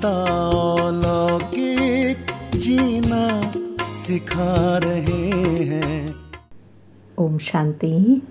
पिता अलौकिक जीना सिखा रहे हैं। ओम शांति।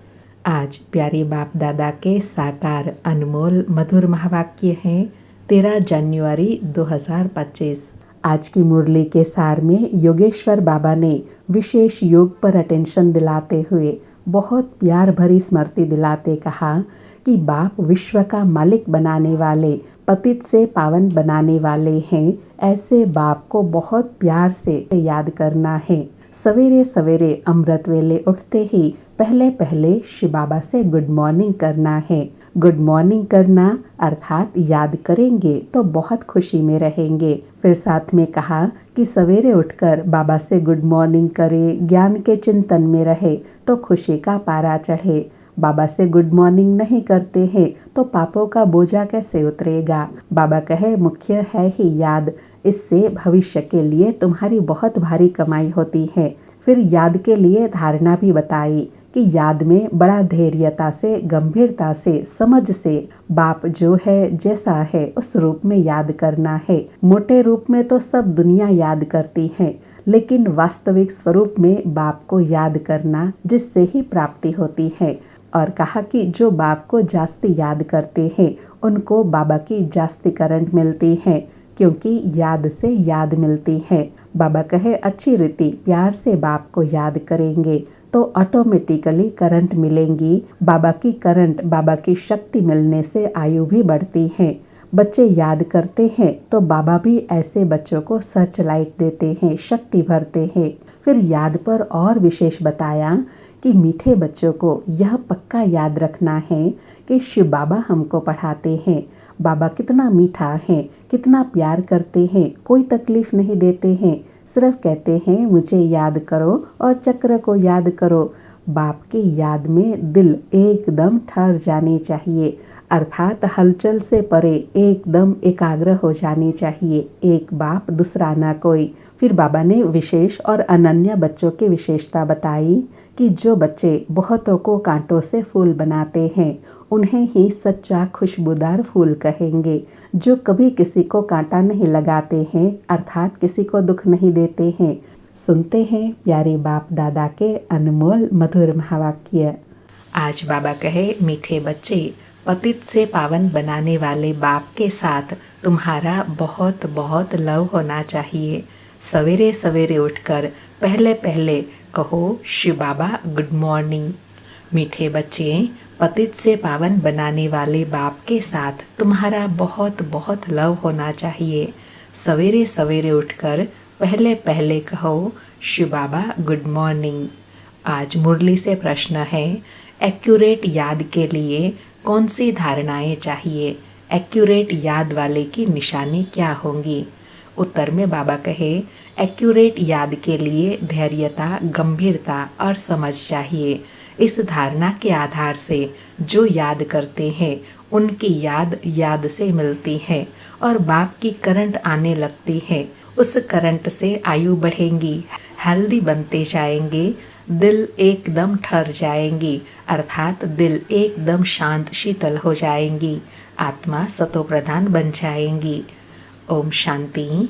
आज प्यारे बाप दादा के साकार अनमोल मधुर महावाक्य हैं 13 जनवरी 2025। आज की मुरली के सार में योगेश्वर बाबा ने विशेष योग पर अटेंशन दिलाते हुए बहुत प्यार भरी स्मृति दिलाते कहा कि बाप विश्व का मालिक बनाने वाले, पतित से पावन बनाने वाले हैं। ऐसे बाप को बहुत प्यार से याद करना है। सवेरे सवेरे अमृत वेले उठते ही पहले पहले शिव बाबा से गुड मॉर्निंग करना है। गुड मॉर्निंग करना अर्थात याद करेंगे तो बहुत खुशी में रहेंगे। फिर साथ में कहा कि सवेरे उठकर बाबा से गुड मॉर्निंग करें, ज्ञान के चिंतन में रहे तो खुशी का पारा चढ़े। बाबा से गुड मॉर्निंग नहीं करते हैं तो पापों का बोझा कैसे उतरेगा। बाबा कहे मुख्य है ही याद, इससे भविष्य के लिए तुम्हारी बहुत भारी कमाई होती है। फिर याद के लिए धारणा भी बताई कि याद में बड़ा धैर्यता से, गंभीरता से, समझ से बाप जो है जैसा है उस रूप में याद करना है। मोटे रूप में तो सब दुनिया याद करती है, लेकिन वास्तविक स्वरूप में बाप को याद करना, जिससे ही प्राप्ति होती है। और कहा कि जो बाप को जास्ती याद करते हैं उनको बाबा की जास्ती करंट मिलती है, क्योंकि याद से याद मिलती है। बाबा कहे अच्छी रीति प्यार से बाप को याद करेंगे तो ऑटोमेटिकली करंट मिलेंगी। बाबा की करंट, बाबा की शक्ति मिलने से आयु भी बढ़ती है। बच्चे याद करते हैं तो बाबा भी ऐसे बच्चों को सर्च लाइट देते हैं, शक्ति भरते हैं। फिर याद पर और विशेष बताया कि मीठे बच्चों को यह पक्का याद रखना है कि शिव बाबा हमको पढ़ाते हैं। बाबा कितना मीठा है, कितना प्यार करते हैं, कोई तकलीफ नहीं देते हैं, सिर्फ कहते हैं मुझे याद करो और चक्र को याद करो। बाप की याद में दिल एकदम ठहर जानी चाहिए, अर्थात हलचल से परे एकदम एकाग्र हो जानी चाहिए। एक बाप दूसरा ना कोई। फिर बाबा ने विशेष और अनन्य बच्चों की विशेषता बताई कि जो बच्चे बहुतों को कांटों से फूल बनाते हैं उन्हें ही सच्चा खुशबूदार फूल कहेंगे। जो कभी किसी को कांटा नहीं लगाते हैं, अर्थात किसी को दुख नहीं देते हैं। सुनते हैं प्यारे बाप दादा के अनमोल मधुर महावाक्य। आज बाबा कहे मीठे बच्चे, पतित से पावन बनाने वाले बाप के साथ तुम्हारा बहुत बहुत लव होना चाहिए। सवेरे सवेरे उठकर पहले पहले कहो शिव बाबा गुड मॉर्निंग। मीठे बच्चे, पतित से पावन बनाने वाले बाप के साथ तुम्हारा बहुत बहुत लव होना चाहिए। सवेरे सवेरे उठकर पहले पहले कहो शिव बाबा गुड मॉर्निंग। आज मुरली से प्रश्न है, एक्यूरेट याद के लिए कौन सी धारणाएं चाहिए? एक्यूरेट याद वाले की निशानी क्या होंगी? उत्तर में बाबा कहे एक्यूरेट याद के लिए धैर्यता, गंभीरता और समझ चाहिए। इस धारणा के आधार से जो याद करते हैं उनकी याद याद से मिलती है और बाप की करंट आने लगती है। उस करंट से आयु बढ़ेंगी, हेल्दी बनते जाएंगे, दिल एकदम ठहर जाएंगी, अर्थात दिल एकदम शांत शीतल हो जाएंगी, आत्मा सतो प्रधान बन जाएंगी। ओम शांति।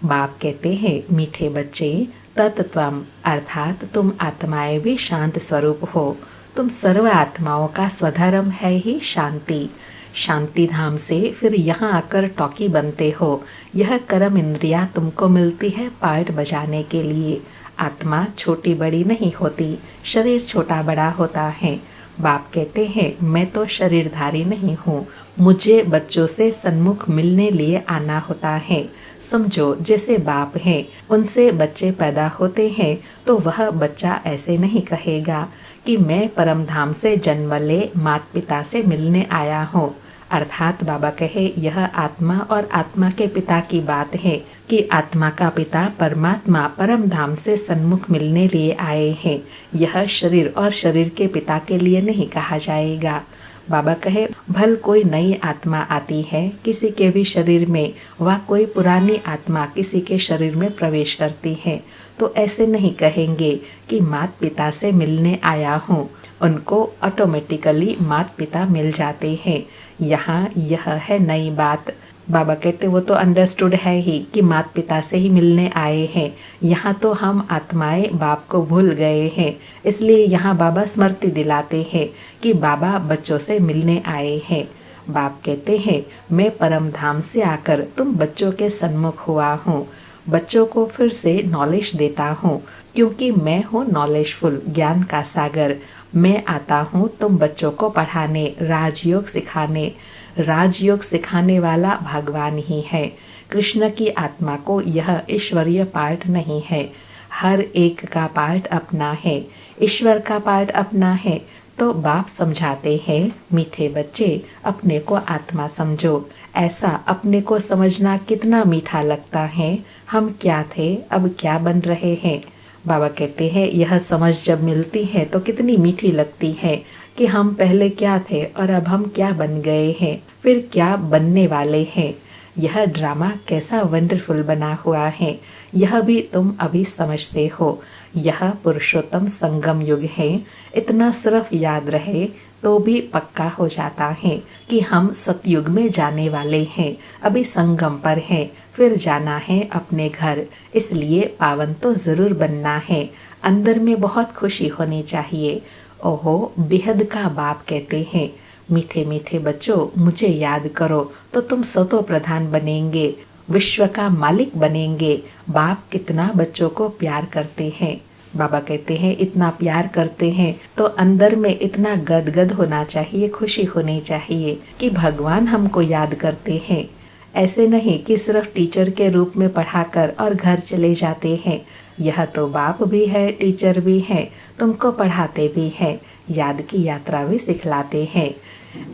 बाप कहते हैं मीठे बच्चे, तत्त्वम अर्थात तुम आत्माएं भी शांत स्वरूप हो। तुम सर्व आत्माओं का स्वधर्म है ही शांति। शांति धाम से फिर यहाँ आकर टॉकी बनते हो। यह कर्म इंद्रिया तुमको मिलती है पार्ट बजाने के लिए। आत्मा छोटी बड़ी नहीं होती, शरीर छोटा बड़ा होता है। बाप कहते हैं मैं तो शरीरधारी नहीं हूँ, मुझे बच्चों से सन्मुख मिलने लिए आना होता है। समझो जैसे बाप हैं, उनसे बच्चे पैदा होते हैं तो वह बच्चा ऐसे नहीं कहेगा कि मैं परम धाम से जन्म ले माता पिता से मिलने आया हूँ। अर्थात बाबा कहे यह आत्मा और आत्मा के पिता की बात है कि आत्मा का पिता परमात्मा परम धाम से सन्मुख मिलने लिए आए हैं। यह शरीर और शरीर के पिता के लिए नहीं कहा जाएगा। बाबा कहे भल कोई नई आत्मा आती है किसी के भी शरीर में, वह कोई पुरानी आत्मा किसी के शरीर में प्रवेश करती है तो ऐसे नहीं कहेंगे कि माता पिता से मिलने आया हूँ। उनको ऑटोमेटिकली माता पिता मिल जाते हैं। यहाँ यह है नई बात। बाबा कहते वो तो अंडरस्टूड है ही कि माता पिता से ही मिलने आए हैं। यहाँ तो हम आत्माएं बाप को भूल गए हैं, इसलिए यहाँ बाबा स्मृति दिलाते हैं कि बाबा बच्चों से मिलने आए हैं। बाप कहते हैं मैं परम धाम से आकर तुम बच्चों के सन्मुख हुआ हूँ, बच्चों को फिर से नॉलेज देता हूँ, क्योंकि मैं हूँ नॉलेजफुल, ज्ञान का सागर। मैं आता हूँ तुम बच्चों को पढ़ाने, राजयोग सिखाने। राजयोग सिखाने वाला भगवान ही है। कृष्ण की आत्मा को यह ईश्वरीय पार्ट नहीं है, हर एक का पार्ट अपना है, ईश्वर का पार्ट अपना है। तो बाप समझाते हैं मीठे बच्चे अपने को आत्मा समझो। ऐसा अपने को समझना कितना मीठा लगता है। हम क्या थे, अब क्या बन रहे हैं। बाबा कहते हैं यह समझ जब मिलती है तो कितनी मीठी लगती है कि हम पहले क्या थे और अब हम क्या बन गए हैं, फिर क्या बनने वाले हैं। यह ड्रामा कैसा वंडरफुल बना हुआ है, यह भी तुम अभी समझते हो। यह पुरुषोत्तम संगम युग है। इतना सिर्फ याद रहे तो भी पक्का हो जाता है कि हम सतयुग में जाने वाले हैं। अभी संगम पर हैं, फिर जाना है अपने घर, इसलिए पावन तो जरूर बनना है। अंदर में बहुत खुशी होनी चाहिए। ओहो, बेहद का बाप कहते हैं मीठे मीठे बच्चों मुझे याद करो तो तुम सतो प्रधान बनेंगे, विश्व का मालिक बनेंगे। बाप कितना बच्चों को प्यार करते हैं। बाबा कहते हैं इतना प्यार करते हैं तो अंदर में इतना गदगद होना चाहिए, खुशी होनी चाहिए कि भगवान हमको याद करते हैं। ऐसे नहीं कि सिर्फ टीचर के रूप में पढ़ाकर और घर चले जाते हैं। यह तो बाप भी है, टीचर भी है, तुमको पढ़ाते भी हैं, याद की यात्रा भी सिखलाते हैं।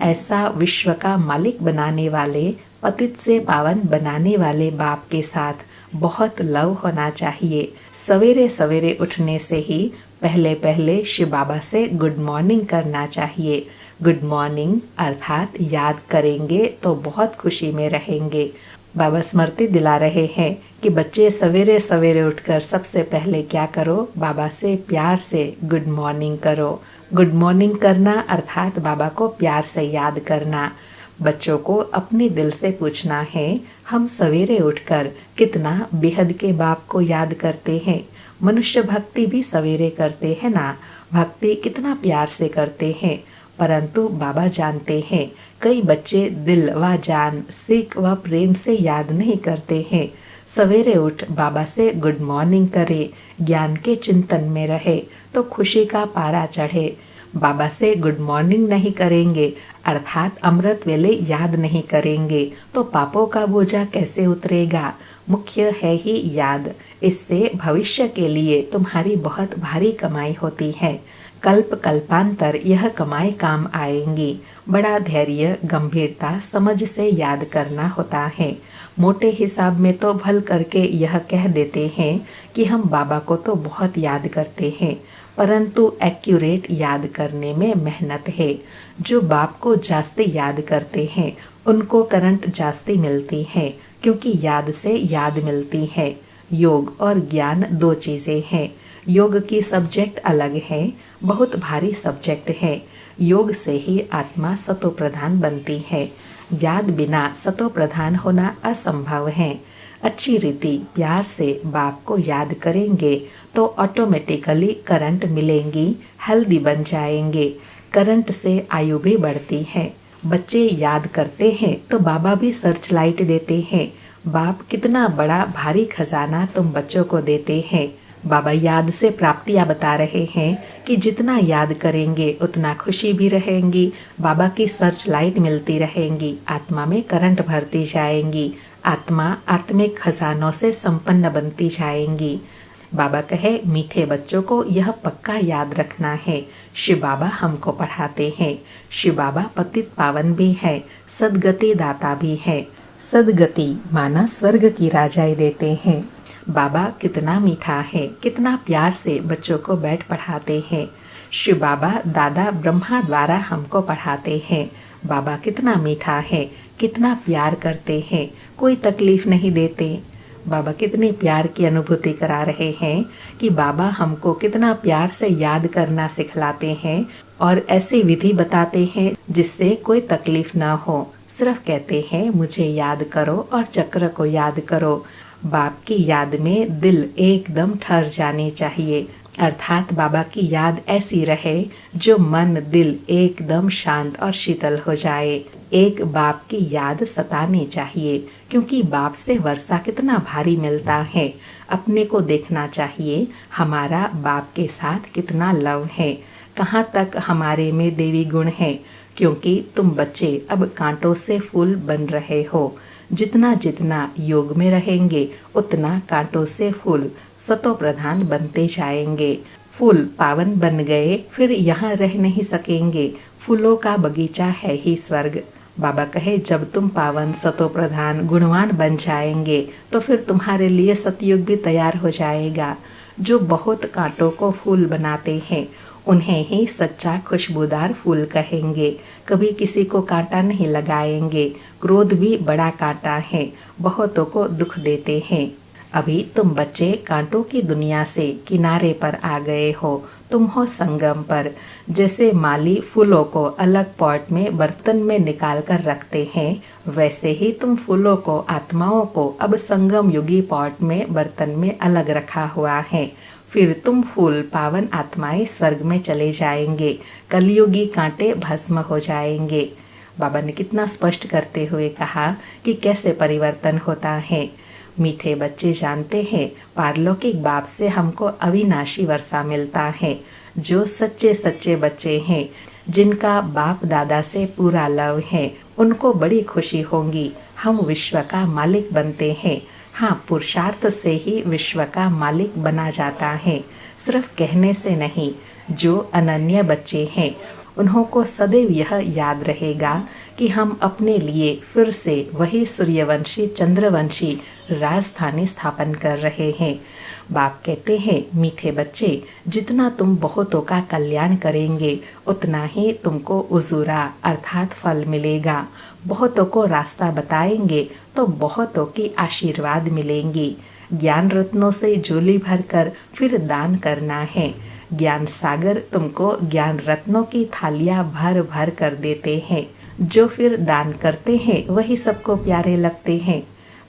ऐसा विश्व का मालिक बनाने वाले, पतित से पावन बनाने वाले बाप के साथ बहुत लव होना चाहिए। सवेरे सवेरे उठने से ही पहले पहले शिव बाबा से गुड मॉर्निंग करना चाहिए। गुड मॉर्निंग अर्थात याद करेंगे तो बहुत खुशी में रहेंगे। बाबा स्मृति दिला रहे हैं कि बच्चे सवेरे सवेरे उठकर सबसे पहले क्या करो, बाबा से प्यार से गुड मॉर्निंग करो। गुड मॉर्निंग करना अर्थात बाबा को प्यार से याद करना। बच्चों को अपने दिल से पूछना है हम सवेरे उठकर कितना बेहद के बाप को याद करते हैं। मनुष्य भक्ति भी सवेरे करते हैं ना, भक्ति कितना प्यार से करते हैं, परंतु बाबा जानते हैं कई बच्चे दिल व जान, सीख व प्रेम से याद नहीं करते हैं। सवेरे उठ बाबा से गुड मॉर्निंग करे, ज्ञान के चिंतन में रहे तो खुशी का पारा चढ़े। बाबा से गुड मॉर्निंग नहीं करेंगे अर्थात अमृत वेले याद नहीं करेंगे तो पापों का बोझा कैसे उतरेगा। मुख्य है ही याद, इससे भविष्य के लिए तुम्हारी बहुत भारी कमाई होती है। कल्प कल्पांतर यह कमाई काम आएंगी। बड़ा धैर्य, गंभीरता, समझ से याद करना होता है। मोटे हिसाब में तो भल करके यह कह देते हैं कि हम बाबा को तो बहुत याद करते हैं, परंतु एक्यूरेट याद करने में मेहनत है। जो बाप को जास्ती याद करते हैं उनको करंट जास्ती मिलती है, क्योंकि याद से याद मिलती है। योग और ज्ञान दो चीजें हैं। योग की सब्जेक्ट अलग है, बहुत भारी सब्जेक्ट है। योग से ही आत्मा सतो प्रधान बनती है। याद बिना सतो प्रधान होना असंभव है। अच्छी रीति प्यार से बाप को याद करेंगे तो ऑटोमेटिकली करंट मिलेंगी, हेल्दी बन जाएंगे। करंट से आयु भी बढ़ती है। बच्चे याद करते हैं तो बाबा भी सर्च लाइट देते हैं। बाप कितना बड़ा भारी खजाना तुम बच्चों को देते हैं। बाबा याद से प्राप्तियां बता रहे हैं कि जितना याद करेंगे उतना खुशी भी रहेंगी, बाबा की सर्च लाइट मिलती रहेंगी, आत्मा में करंट भरती जाएंगी, आत्मा आत्मिक खजानों से संपन्न बनती जाएंगी। बाबा कहे मीठे बच्चों को यह पक्का याद रखना है, शिव बाबा हमको पढ़ाते हैं। शिव बाबा पतित पावन भी है, सदगति दाता भी है। सदगति माना स्वर्ग की राजाई देते हैं। बाबा कितना मीठा है, कितना प्यार से बच्चों को बैठ पढ़ाते हैं। शिव बाबा दादा ब्रह्मा द्वारा हमको पढ़ाते हैं। बाबा कितना मीठा है, कितना प्यार करते हैं, कोई तकलीफ नहीं देते। बाबा कितने प्यार की अनुभूति करा रहे हैं कि बाबा हमको कितना प्यार से याद करना सिखलाते हैं और ऐसी विधि बताते हैं जिससे कोई तकलीफ ना हो। सिर्फ कहते हैं मुझे याद करो और चक्र को याद करो। बाप की याद में दिल एकदम ठहर जानी चाहिए, अर्थात बाबा की याद ऐसी रहे जो मन दिल एकदम शांत और शीतल हो जाए। एक बाप की याद सतानी चाहिए, क्योंकि बाप से वर्षा कितना भारी मिलता है। अपने को देखना चाहिए हमारा बाप के साथ कितना लव है, कहाँ तक हमारे में देवी गुण है। क्योंकि तुम बच्चे अब कांटों से फूल बन रहे हो। जितना जितना योग में रहेंगे उतना कांटों से फूल सतो प्रधान बनते जाएंगे। फूल पावन बन गए फिर यहाँ रह नहीं सकेंगे। फूलों का बगीचा है ही स्वर्ग। बाबा कहे जब तुम पावन सतो प्रधान गुणवान बन जाएंगे तो फिर तुम्हारे लिए सतयुग भी तैयार हो जाएगा। जो बहुत कांटों को फूल बनाते हैं उन्हें ही सच्चा खुशबूदार फूल कहेंगे। कभी किसी को कांटा नहीं लगाएंगे। क्रोध भी बड़ा कांटा है, बहुतों को दुख देते हैं। अभी तुम बच्चे कांटों की दुनिया से किनारे पर आ गए हो। तुम हो संगम पर। जैसे माली फूलों को अलग पॉट में बर्तन में निकाल कर रखते हैं, वैसे ही तुम फूलों को आत्माओं को अब संगम युगी पॉट में बर्तन में अलग रखा हुआ है। फिर तुम फूल पावन आत्माएं स्वर्ग में चले जाएंगे। कलयुगी कांटे भस्म हो जाएंगे। बाबा ने कितना स्पष्ट करते हुए कहा कि कैसे परिवर्तन होता है। मीठे बच्चे जानते हैं पारलौकिक बाप से हमको अविनाशी वर्षा मिलता है। जो सच्चे सच्चे बच्चे हैं, जिनका बाप दादा से पूरा लव है, उनको बड़ी खुशी होगी। हम विश्व का मालिक बनते हैं। हाँ, पुरुषार्थ से ही विश्व का मालिक बना जाता है, सिर्फ कहने से नहीं। जो अनन्य बच्चे हैं उन्हों को सदैव यह याद रहेगा कि हम अपने लिए फिर से वही सूर्यवंशी चंद्रवंशी राजधानी स्थापन कर रहे हैं। बाप कहते हैं मीठे बच्चे, जितना तुम बहुतों का कल्याण करेंगे उतना ही तुमको उजूरा अर्थात फल मिलेगा। बहुतों को रास्ता बताएंगे तो बहुतों की आशीर्वाद मिलेंगी। ज्ञान रत्नों से झोली भरकर फिर दान करना है। ज्ञान सागर तुमको ज्ञान रत्नों की थालियां भर भर कर देते हैं। जो फिर दान करते हैं वही सबको प्यारे लगते हैं।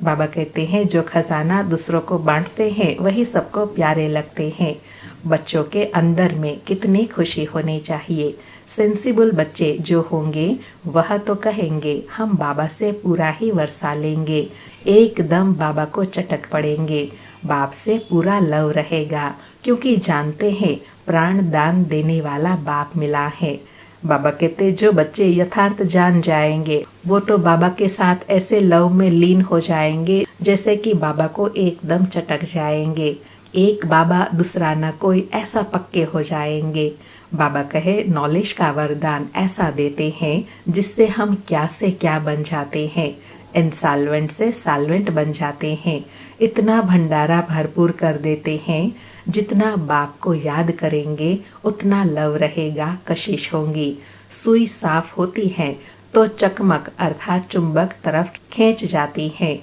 बाबा कहते हैं जो खजाना दूसरों को बांटते हैं वही सबको प्यारे लगते हैं। बच्चों के अंदर में कितनी खुशी होनी चाहिए। सेंसिबल बच्चे जो होंगे वह तो कहेंगे हम बाबा से पूरा ही वर्षा लेंगे, एकदम बाबा को चटक पड़ेंगे। बाप से पूरा लव रहेगा, क्योंकि जानते हैं प्राण दान देने वाला बाप मिला है। बाबा कहते जो बच्चे यथार्थ जान जाएंगे वो तो बाबा के साथ ऐसे लव में लीन हो जाएंगे जैसे कि बाबा को एकदम चटक जाएंगे। एक बाबा दूसरा न कोई, ऐसा पक्के हो जाएंगे। बाबा कहे नॉलेज का वरदान ऐसा देते हैं जिससे हम क्या से क्या बन जाते हैं। इंसॉल्वेंट से सॉल्वेंट बन जाते हैं। इतना भंडारा भरपूर कर देते हैं। जितना बाप को याद करेंगे उतना लव रहेगा, कशिश होंगी। सुई साफ होती है तो चकमक अर्थात चुंबक तरफ खींच जाती है।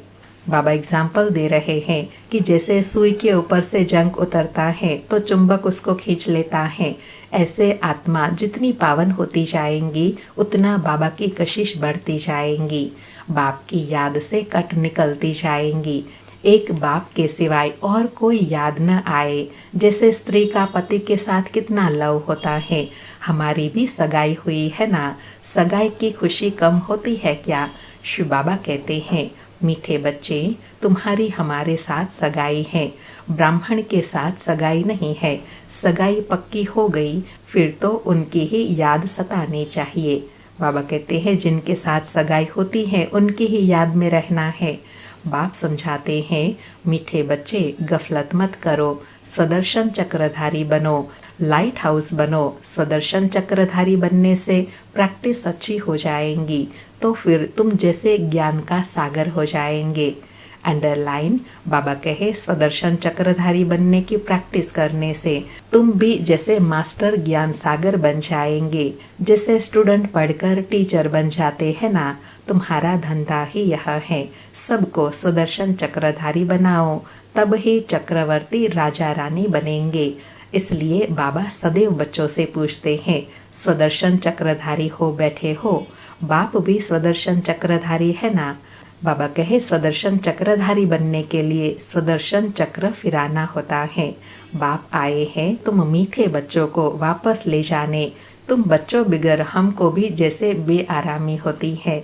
बाबा एग्जाम्पल दे रहे हैं कि जैसे सुई के ऊपर से जंग उतरता है तो चुंबक उसको खींच लेता है, ऐसे आत्मा जितनी पावन होती जाएंगी उतना बाबा की कशिश बढ़ती जाएंगी। बाप की याद से कट निकलती जाएंगी। एक बाप के सिवाय और कोई याद न आए। जैसे स्त्री का पति के साथ कितना लव होता है। हमारी भी सगाई हुई है ना, सगाई की खुशी कम होती है क्या? शिव बाबा कहते हैं मीठे बच्चे, तुम्हारी हमारे साथ सगाई है, ब्राह्मण के साथ सगाई नहीं है। सगाई पक्की हो गई फिर तो उनकी ही याद सतानी चाहिए। बाबा कहते हैं जिनके साथ सगाई होती है उनकी ही याद में रहना है। बाप समझाते हैं मीठे बच्चे, गफलत मत करो, स्वदर्शन चक्रधारी बनो, लाइट हाउस बनो। स्वदर्शन चक्रधारी बनने से प्रैक्टिस अच्छी हो जाएंगी तो फिर तुम जैसे ज्ञान का सागर हो जाएंगे। अंडरलाइन, बाबा कहे स्वदर्शन चक्रधारी बनने की प्रैक्टिस करने से तुम भी जैसे मास्टर ज्ञान सागर बन जाएंगे। जैसे स्टूडेंट पढ़कर टीचर बन जाते हैं ना, तुम्हारा धंधा ही यह है, सबको स्वदर्शन चक्रधारी बनाओ, तब ही चक्रवर्ती राजा रानी बनेंगे। इसलिए बाबा सदैव बच्चों से पूछते हैं स्वदर्शन चक्रधारी हो बैठे हो? बाप भी स्वदर्शन चक्रधारी है ना। बाबा कहे स्वदर्शन चक्रधारी बनने के लिए स्वदर्शन चक्र फिराना होता है। बाप आए हैं तुम मीठे बच्चों को वापस ले जाने। तुम बच्चों बिगर हमको भी जैसे बेआरामी होती है।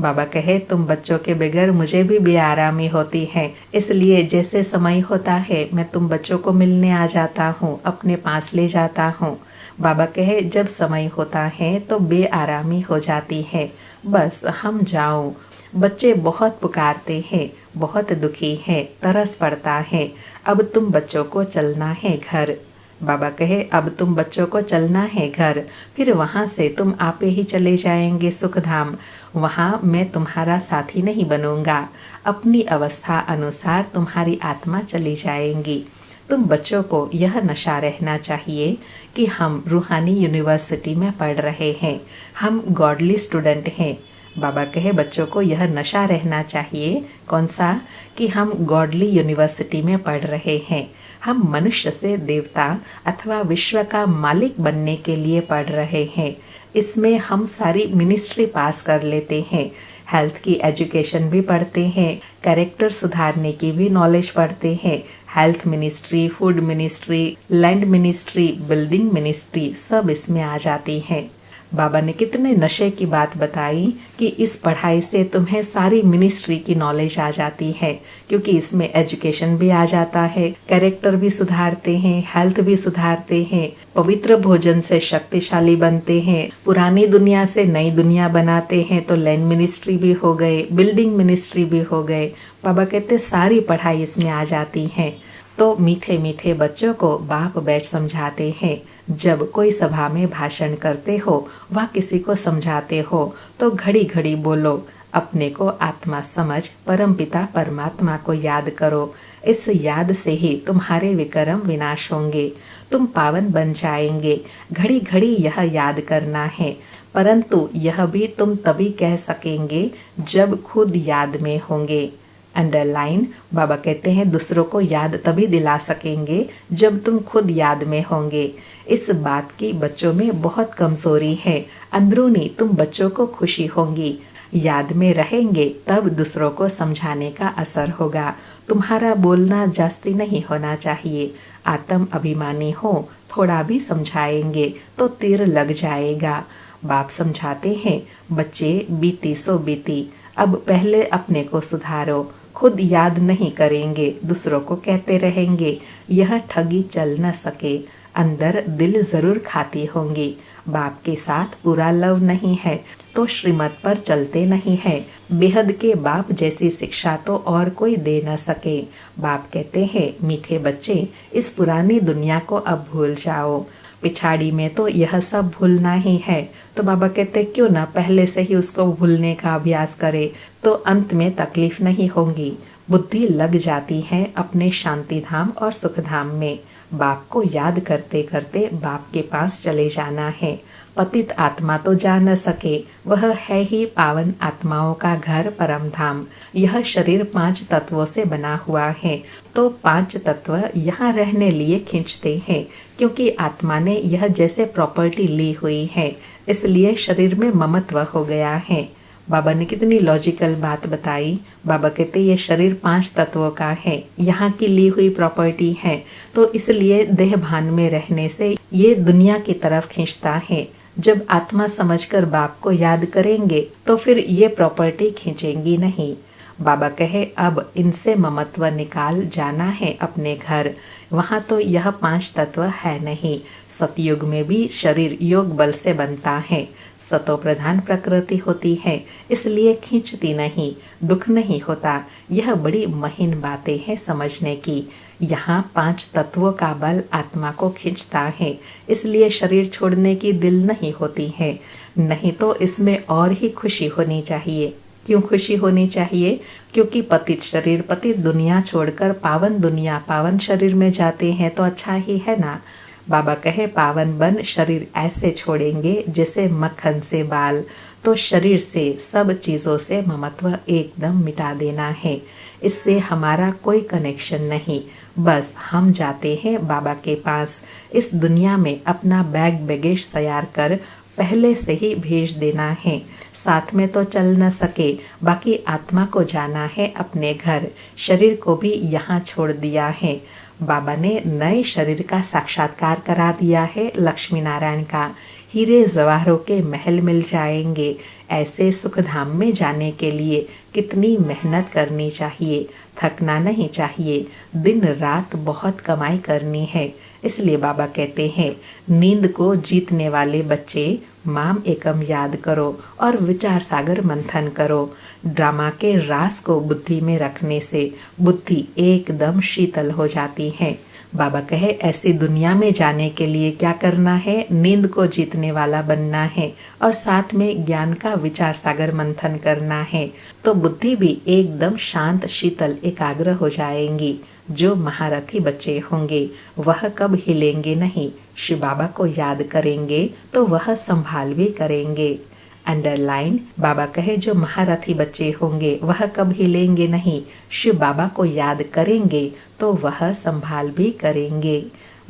बाबा कहे तुम बच्चों के बगैर मुझे भी बेआरामी होती है, इसलिए जैसे समय होता है मैं तुम बच्चों को मिलने आ जाता हूँ, अपने पास ले जाता हूँ। बाबा कहे जब समय होता है तो बेआरामी हो जाती है, बस हम जाओ। बच्चे बहुत पुकारते हैं, बहुत दुखी है, तरस पड़ता है। अब तुम बच्चों को चलना है घर। बाबा कहे अब तुम बच्चों को चलना है घर, फिर वहाँ से तुम आपे ही चले जाएंगे सुखधाम। वहाँ मैं तुम्हारा साथी नहीं बनूंगा, अपनी अवस्था अनुसार तुम्हारी आत्मा चली जाएंगी। तुम बच्चों को यह नशा रहना चाहिए कि हम रूहानी यूनिवर्सिटी में पढ़ रहे हैं, हम गॉडली स्टूडेंट हैं। बाबा कहे बच्चों को यह नशा रहना चाहिए, कौन सा, कि हम गॉडली यूनिवर्सिटी में पढ़ रहे हैं, हम मनुष्य से देवता अथवा विश्व का मालिक बनने के लिए पढ़ रहे हैं। इसमें हम सारी मिनिस्ट्री पास कर लेते हैं, हेल्थ की एजुकेशन भी पढ़ते हैं, कैरेक्टर सुधारने की भी नॉलेज पढ़ते हैं। Health ministry, food ministry, land ministry, building ministry सब इसमें आ जाती है। बाबा ने कितने नशे की बात बताई कि इस पढ़ाई से तुम्हें सारी मिनिस्ट्री की नॉलेज आ जाती है, क्योंकि इसमें एजुकेशन भी आ जाता है, कैरेक्टर भी सुधारते हैं, हेल्थ भी सुधारते हैं, पवित्र भोजन से शक्तिशाली बनते हैं, पुरानी दुनिया से नई दुनिया बनाते हैं, तो लैंड मिनिस्ट्री भी हो गए, बिल्डिंग मिनिस्ट्री भी हो गए। बाबा कहते सारी पढ़ाई इसमें आ जाती है। तो मीठे मीठे बच्चों को बाप बैठ समझाते हैं। जब कोई सभा में भाषण करते हो व किसी को समझाते हो तो घड़ी घड़ी बोलो, अपने को आत्मा समझ परमपिता परमात्मा को याद करो। इस याद से ही तुम्हारे विक्रम विनाश होंगे, तुम पावन बन जाएंगे। घड़ी घड़ी यह याद करना है, परंतु यह भी तुम तभी कह सकेंगे जब खुद याद में होंगे। अंडरलाइन, बाबा कहते हैं दूसरों को याद तभी दिला सकेंगे जब तुम खुद याद में होंगे। इस बात की बच्चों में बहुत कमजोरी है। अंदरूनी तुम बच्चों को खुशी होंगी, याद में रहेंगे तब दूसरों को समझाने का असर होगा। तुम्हारा बोलना जास्ती नहीं होना चाहिए। आत्म अभिमानी हो, थोड़ा भी समझाएंगे तो तीर लग जाएगा। बाप समझाते हैं बच्चे बीती सो बीती, अब पहले अपने को सुधारो। खुद याद नहीं करेंगे, दूसरों को कहते रहेंगे, यह ठगी चल न सके। अंदर दिल जरूर खाती होंगी। बाप के साथ पूरा लव नहीं है तो श्रीमत पर चलते नहीं है। बेहद के बाप जैसी शिक्षा तो और कोई दे न सके। बाप कहते हैं मीठे बच्चे, इस पुरानी दुनिया को अब भूल जाओ। पिछाड़ी में तो यह सब भूलना ही है। तो बाबा कहते क्यों ना पहले से ही उसको भूलने का अभ्यास करे, तो अंत में तकलीफ नहीं होगी। बुद्धि लग जाती है अपने शांति धाम और सुख धाम में। बाप को याद करते करते बाप के पास चले जाना है। पतित आत्मा तो जा न सके, वह है ही पावन आत्माओं का घर परम धाम। यह शरीर 5 तत्वों से बना हुआ है, तो 5 तत्व यहाँ रहने लिए खींचते हैं, क्योंकि आत्मा ने यह जैसे प्रॉपर्टी ली हुई है, इसलिए शरीर में ममत्व हो गया है। बाबा ने कितनी लॉजिकल बात बताई। बाबा कहते ये शरीर 5 तत्वों का है, यहाँ की ली हुई प्रॉपर्टी है, तो इसलिए देह भान में रहने से ये दुनिया की तरफ खींचता है। जब आत्मा समझकर बाप को याद करेंगे तो फिर ये प्रॉपर्टी खींचेंगी नहीं। बाबा कहे अब इनसे ममत्व निकाल जाना है अपने घर। वहाँ तो यह 5 तत्व है नहीं। सतयुग में भी शरीर योग बल से बनता है, सतो प्रधान प्रकृति होती है, इसलिए खींचती नहीं, दुख नहीं होता। यह बड़ी महीन बातें हैं समझने की। यहाँ 5 तत्वों का बल आत्मा को खींचता है, इसलिए शरीर छोड़ने की दिल नहीं होती है। नहीं तो इसमें और ही खुशी होनी चाहिए। क्यों खुशी होनी चाहिए? क्योंकि पतित शरीर पतित दुनिया छोड़कर पावन दुनिया पावन शरीर में जाते हैं तो अच्छा ही है ना। बाबा कहे पावन बन शरीर ऐसे छोड़ेंगे जैसे मक्खन से बाल। तो शरीर से सब चीजों से ममत्व एकदम मिटा देना है। इससे हमारा कोई कनेक्शन नहीं। बस हम जाते हैं बाबा के पास। इस दुनिया में अपना बैग बैगेज तैयार कर पहले से ही भेज देना है। साथ में तो चल न सके, बाकी आत्मा को जाना है अपने घर, शरीर को भी यहाँ छोड़ दिया है। बाबा ने नए शरीर का साक्षात्कार करा दिया है लक्ष्मी नारायण का। हीरे जवाहरों के महल मिल जाएंगे। ऐसे सुख धाम में जाने के लिए कितनी मेहनत करनी चाहिए, थकना नहीं चाहिए, दिन रात बहुत कमाई करनी है। इसलिए बाबा कहते हैं, नींद को जीतने वाले बच्चे माम एकम याद करो और विचार सागर मंथन करो। ड्रामा के रास को बुद्धि में रखने से बुद्धि एकदम शीतल हो जाती है। बाबा कहे, ऐसी दुनिया में जाने के लिए क्या करना है? नींद को जीतने वाला बनना है और साथ में ज्ञान का विचार सागर मंथन करना है, तो बुद्धि भी एकदम शांत शीतल एकाग्र हो जाएंगी। जो महारथी बच्चे होंगे वह कब हिलेंगे नहीं, शिव बाबा को याद करेंगे तो वह संभाल भी करेंगे। अंडरलाइन, बाबा कहे जो महारथी बच्चे होंगे वह कब हिलेंगे नहीं, शिव बाबा को याद करेंगे तो वह संभाल भी करेंगे।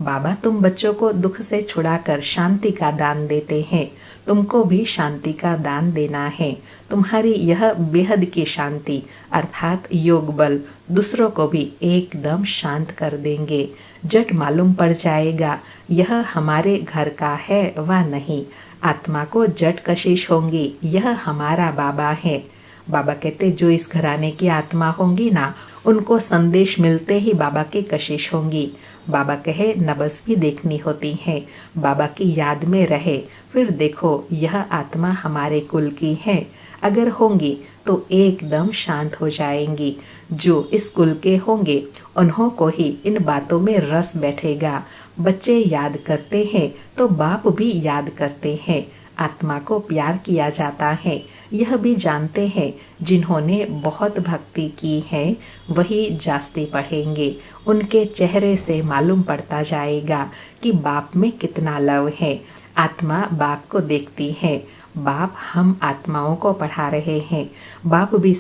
बाबा तुम बच्चों को दुख से छुड़ाकर शांति का दान देते हैं, तुमको भी शांति का दान देना है। तुम्हारी यह बेहद की शांति अर्थात योग बल दूसरों को भी एकदम शांत कर देंगे। झट मालूम पड़ जाएगा यह हमारे घर का है व नहीं। आत्मा को झट कशिश होंगी, यह हमारा बाबा है। बाबा कहते जो इस घराने की आत्मा होंगी ना, उनको संदेश मिलते ही बाबा की कशिश होंगी। बाबा कहे नबस भी देखनी होती है, बाबा की याद में रहे, फिर देखो यह आत्मा हमारे कुल की है। अगर होंगी तो एकदम शांत हो जाएंगी। जो इस कुल के होंगे उन्हों को ही इन बातों में रस बैठेगा। बच्चे याद करते हैं तो बाप भी याद करते हैं। आत्मा को प्यार किया जाता है, यह भी जानते हैं। जिन्होंने बहुत भक्ति की है वही जास्ती पढ़ेंगे। उनके चेहरे से मालूम पड़ता जाएगा कि बाप में कितना लव है। आत्मा बाप को देखती है। बाप हम आत्माओं को पढ़ा रहे हैं। बाप भी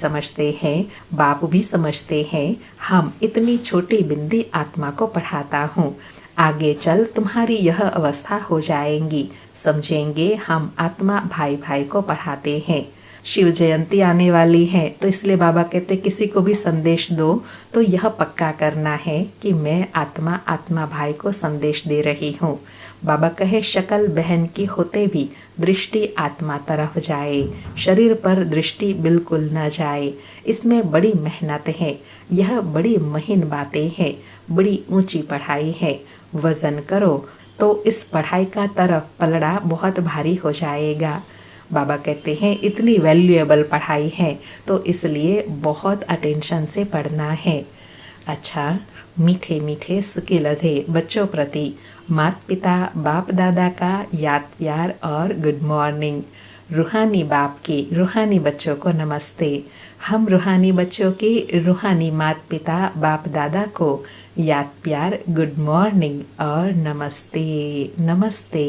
समझते हैं हम इतनी छोटी बिंदी आत्मा को पढ़ाता हूँ। आगे चल तुम्हारी यह अवस्था हो जाएंगी, समझेंगे हम आत्मा भाई भाई को पढ़ाते हैं। शिव जयंती आने वाली है तो इसलिए बाबा कहते किसी को भी संदेश दो तो यह पक्का करना है कि मैं आत्मा आत्मा भाई को संदेश दे रही हूँ। बाबा कहे शक्ल बहन की होते भी दृष्टि आत्मा तरफ जाए, शरीर पर दृष्टि बिल्कुल न जाए। इसमें बड़ी मेहनत है, यह बड़ी महीन बातें हैं, बड़ी ऊंची पढ़ाई है। वजन करो तो इस पढ़ाई का तरफ पलड़ा बहुत भारी हो जाएगा। बाबा कहते हैं इतनी वैल्यूएबल पढ़ाई है तो इसलिए बहुत अटेंशन से पढ़ना है। अच्छा, मीठे मीठे सुकिलधे बच्चों प्रति माता पिता बाप दादा का याद प्यार और गुड मॉर्निंग। रूहानी बाप की रूहानी बच्चों को नमस्ते। हम रूहानी बच्चों की रूहानी माता पिता बाप दादा को याद प्यार गुड मॉर्निंग और नमस्ते नमस्ते।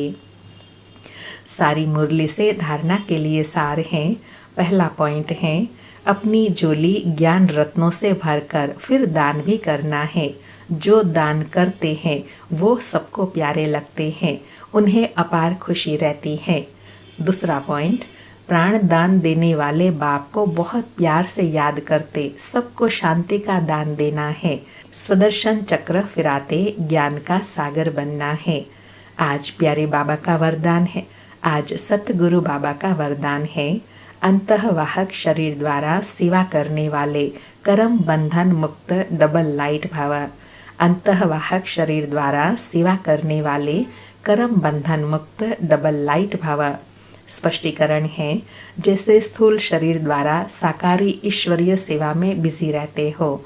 सारी मुरली से धारणा के लिए सार हैं। पहला पॉइंट है अपनी झोली ज्ञान रत्नों से भरकर फिर दान भी करना है। जो दान करते हैं वो सबको प्यारे लगते हैं, उन्हें अपार खुशी रहती है। दूसरा पॉइंट, प्राण दान देने वाले बाप को बहुत प्यार से याद करते सबको शांति का दान देना है। सुदर्शन चक्र फिराते ज्ञान का सागर बनना है। आज प्यारे बाबा का वरदान है, आज सतगुरु बाबा का वरदान है। अंतःवाहक शरीर द्वारा सेवा करने वाले कर्म बंधन मुक्त डबल लाइट भव। अंतःवाहक शरीर द्वारा सेवा करने वाले कर्म बंधन मुक्त डबल लाइट भव। स्पष्टीकरण है, जैसे स्थूल शरीर द्वारा साकारी ईश्वरीय सेवा में बिजी रहते हो,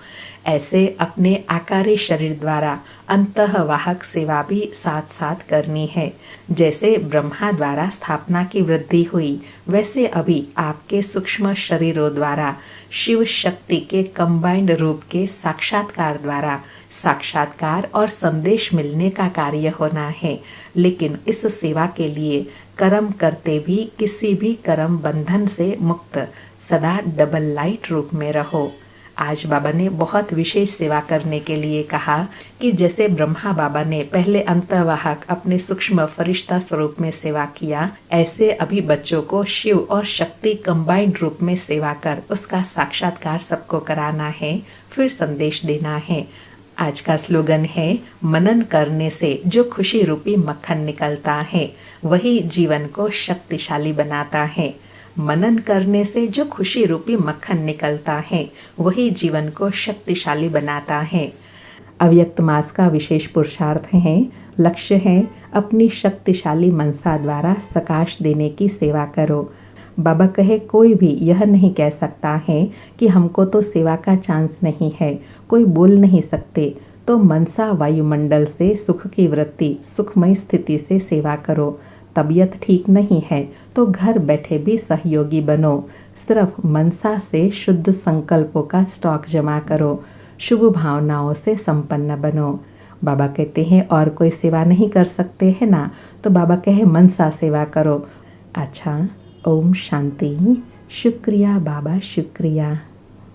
ऐसे अपने आकारी शरीर द्वारा अंतःवाहक सेवा भी साथ साथ करनी है। जैसे ब्रह्मा द्वारा स्थापना की वृद्धि हुई, वैसे अभी आपके सूक्ष्म शरीरों द्वारा शिव शक्ति के कंबाइंड रूप के साक्षात्कार द्वारा साक्षात्कार और संदेश मिलने का कार्य होना है। लेकिन इस सेवा के लिए कर्म करते भी किसी भी कर्म बंधन से मुक्त सदा डबल लाइट रूप में रहो। आज बाबा ने बहुत विशेष सेवा करने के लिए कहा कि जैसे ब्रह्मा बाबा ने पहले अंतर्वाहक अपने सूक्ष्म फरिश्ता स्वरूप में सेवा किया, ऐसे अभी बच्चों को शिव और शक्ति कंबाइंड रूप में सेवा कर उसका साक्षात्कार सबको कराना है, फिर संदेश देना है। आज का स्लोगन है, मनन करने से जो खुशी रूपी मक्खन निकलता है वही जीवन को शक्तिशाली बनाता है। मनन करने से जो खुशी रूपी मक्खन निकलता है वही जीवन को शक्तिशाली बनाता है। अव्यक्त मास का विशेष पुरुषार्थ है, लक्ष्य है अपनी शक्तिशाली मनसा द्वारा सकाश देने की सेवा करो। बाबा कहे कोई भी यह नहीं कह सकता है कि हमको तो सेवा का चांस नहीं है, कोई बोल नहीं सकते, तो मनसा वायुमंडल से सुख की वृत्ति, सुखमय स्थिति से सेवा करो। तबीयत ठीक नहीं है तो घर बैठे भी सहयोगी बनो। सिर्फ मनसा से शुद्ध संकल्पों का स्टॉक जमा करो, शुभ भावनाओं से संपन्न बनो। बाबा कहते हैं और कोई सेवा नहीं कर सकते हैं ना, तो बाबा कहे मनसा सेवा करो। अच्छा, ओम शांति। शुक्रिया बाबा, शुक्रिया।